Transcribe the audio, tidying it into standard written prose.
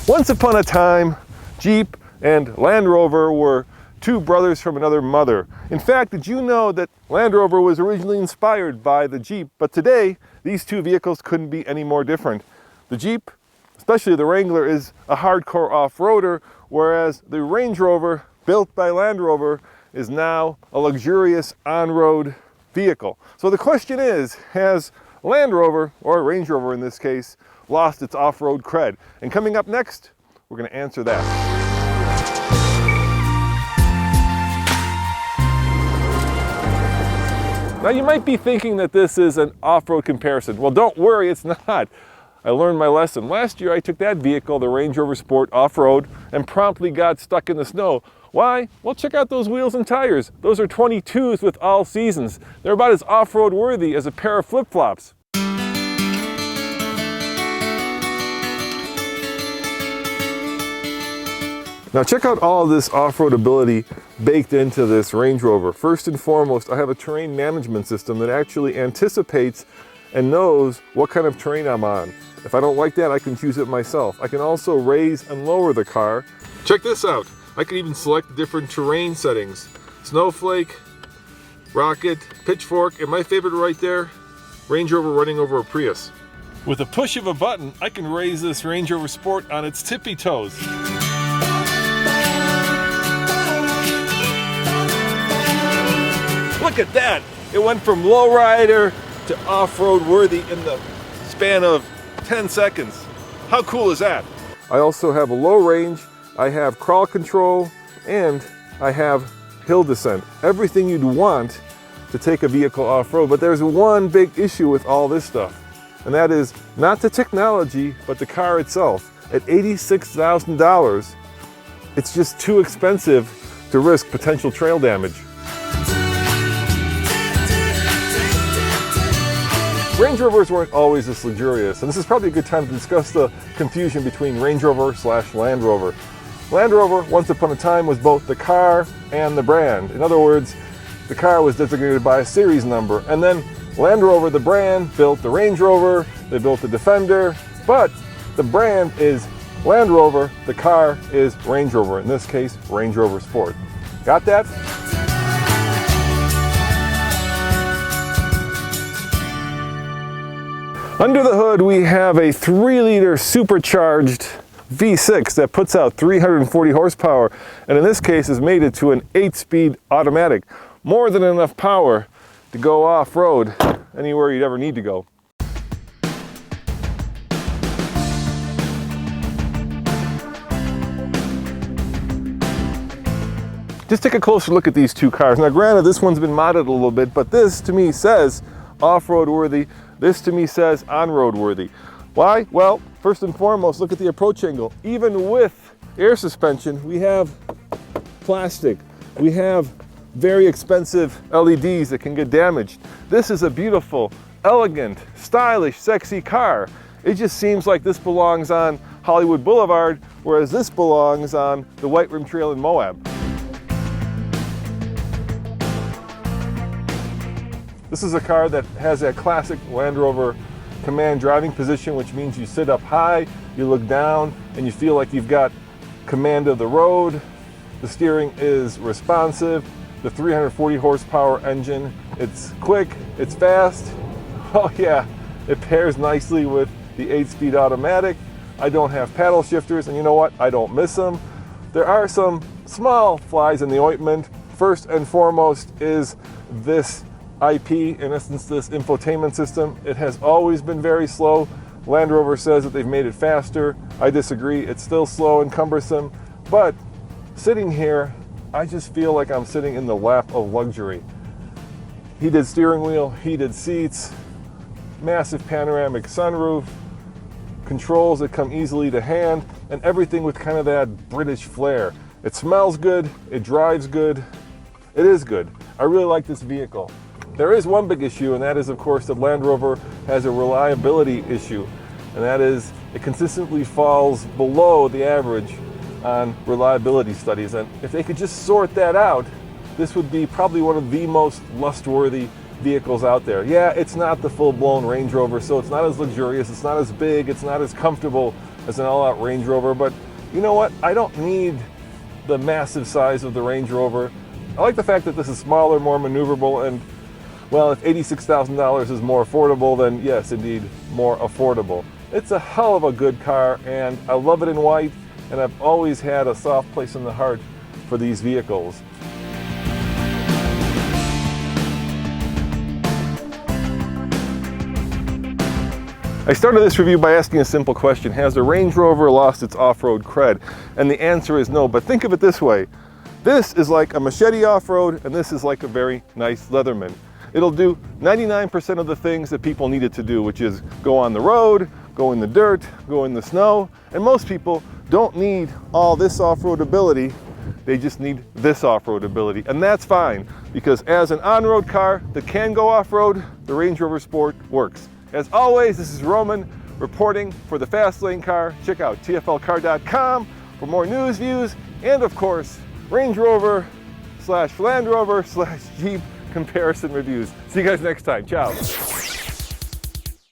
Once upon a time, Jeep and Land Rover were two brothers from another mother. In fact, did you know that Land Rover was originally inspired by the Jeep, but today these two vehicles couldn't be any more different. The Jeep, especially the Wrangler, is a hardcore off-roader, whereas the Range Rover, built by Land Rover, is now a luxurious on-road vehicle. So the question is, has Land Rover, or Range Rover in this case, lost its off-road cred? And coming up next, we're going to answer that. Now you might be thinking that this is an off-road comparison. Well, don't worry, it's not. I learned my lesson. Last year I took that vehicle, the Range Rover Sport, off-road and promptly got stuck in the snow. Why? Well, check out those wheels and tires. Those are 22s with all seasons. They're about as off-road worthy as a pair of flip-flops. Now check out all of this off-road ability baked into this Range Rover. First and foremost, I have a terrain management system that actually anticipates and knows what kind of terrain I'm on. If I don't like that, I can choose it myself. I can also raise and lower the car. Check this out. I can even select different terrain settings. Snowflake, rocket, pitchfork, and my favorite right there, Range Rover running over a Prius. With a push of a button, I can raise this Range Rover Sport on its tippy toes. Look at that! It went from lowrider to off-road worthy in the span of 10 seconds. How cool is that? I also have a low range, I have crawl control, and I have hill descent. Everything you'd want to take a vehicle off-road, but there's one big issue with all this stuff, and that is not the technology, but the car itself. At $86,000, it's just too expensive to risk potential trail damage. Range Rovers weren't always this luxurious, and this is probably a good time to discuss the confusion between Range Rover / Land Rover. Land Rover, once upon a time, was both the car and the brand. In other words, the car was designated by a series number, and then Land Rover, the brand, built the Range Rover, they built the Defender, but the brand is Land Rover, the car is Range Rover, in this case, Range Rover Sport. Got that? Under the hood, we have a 3-liter supercharged V6 that puts out 340 horsepower, and in this case is mated to an 8-speed automatic. More than enough power to go off-road anywhere you'd ever need to go. Just take a closer look at these two cars. Now granted, this one's been modded a little bit, but this to me says off-road worthy. This to me says on-road worthy. Why? Well, first and foremost, look at the approach angle. Even with air suspension, we have plastic. We have very expensive LEDs that can get damaged. This is a beautiful, elegant, stylish, sexy car. It just seems like this belongs on Hollywood Boulevard, whereas this belongs on the White Rim Trail in Moab. This is a car that has that classic Land Rover command driving position, which means you sit up high, you look down, and you feel like you've got command of the road. The steering is responsive. The 340 horsepower engine, it's quick, it's fast. Oh yeah, it pairs nicely with the 8-speed automatic. I don't have paddle shifters, and you know what? I don't miss them. There are some small flies in the ointment. First and foremost is this IP, in essence this infotainment system. It has always been very slow. Land Rover says that they've made it faster. I disagree, it's still slow and cumbersome, but sitting here, I just feel like I'm sitting in the lap of luxury. Heated steering wheel, heated seats, massive panoramic sunroof, controls that come easily to hand, and everything with kind of that British flair. It smells good, it drives good, it is good. I really like this vehicle. There is one big issue, and that is, of course, that Land Rover has a reliability issue, and that is it consistently falls below the average on reliability studies. And if they could just sort that out, this would be probably one of the most lust-worthy vehicles out there. Yeah, it's not the full-blown Range Rover, so it's not as luxurious, it's not as big, it's not as comfortable, as an all-out Range Rover, but you know what? I don't need the massive size of the Range Rover. I like the fact that this is smaller, more maneuverable, and well, if $86,000 is more affordable, then yes, indeed, more affordable. It's a hell of a good car, and I love it in white, and I've always had a soft place in the heart for these vehicles. I started this review by asking a simple question: has the Range Rover lost its off-road cred? And the answer is no, but think of it this way. This is like a Machete off-road, and this is like a very nice Leatherman. It'll do 99% of the things that people need it to do, which is go on the road, go in the dirt, go in the snow, and most people don't need all this off-road ability. They just need this off-road ability, and that's fine, because as an on-road car that can go off-road, the Range Rover Sport works. As always, this is Roman reporting for the Fast Lane Car. Check out tflcar.com for more news, views, and of course, Range Rover / Land Rover / Jeep comparison reviews. See you guys next time. Ciao.